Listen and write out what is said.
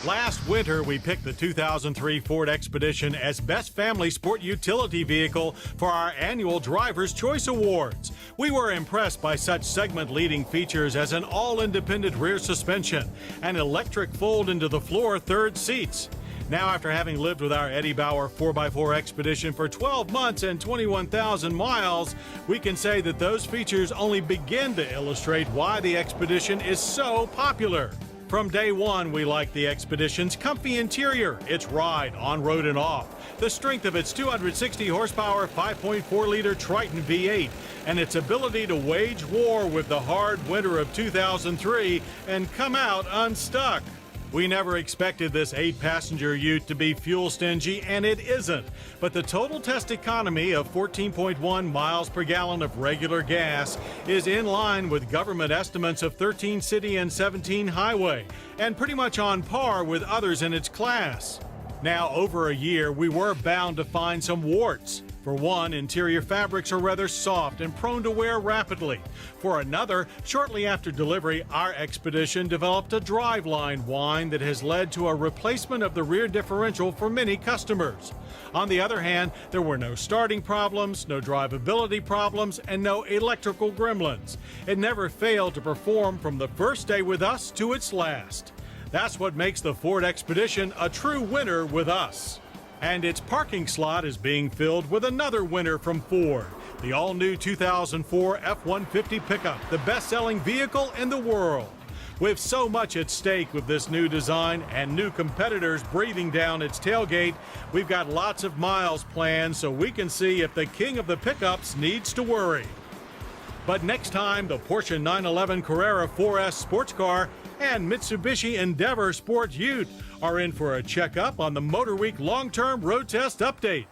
Last winter, we picked the 2003 Ford Expedition as Best Family Sport Utility Vehicle for our annual Driver's Choice Awards. We were impressed by such segment-leading features as an all-independent rear suspension and electric fold-into-the-floor third seats. Now, after having lived with our Eddie Bauer 4x4 Expedition for 12 months and 21,000 miles, we can say that those features only begin to illustrate why the Expedition is so popular. From day one, we liked the Expedition's comfy interior, its ride, on-road and off, the strength of its 260 horsepower 5.4-liter Triton V8, and its ability to wage war with the hard winter of 2003 and come out unstuck. We never expected this 8-passenger ute to be fuel stingy, and it isn't. But the total test economy of 14.1 miles per gallon of regular gas is in line with government estimates of 13 city and 17 highway, and pretty much on par with others in its class. Now, over a year, we were bound to find some warts. For one, interior fabrics are rather soft and prone to wear rapidly. For another, shortly after delivery, our Expedition developed a driveline whine that has led to a replacement of the rear differential for many customers. On the other hand, there were no starting problems, no drivability problems, and no electrical gremlins. It never failed to perform from the first day with us to its last. That's what makes the Ford Expedition a true winner with us. And its parking slot is being filled with another winner from Ford, the all-new 2004 F150 pickup, the best-selling vehicle in the world. With so much at stake with this new design and new competitors breathing down its tailgate, we've got lots of miles planned so we can see if the king of the pickups needs to worry. But next time, the Porsche 911 Carrera 4S sports car and Mitsubishi Endeavor Sport Ute are in for a checkup on the Motorweek long-term road test update.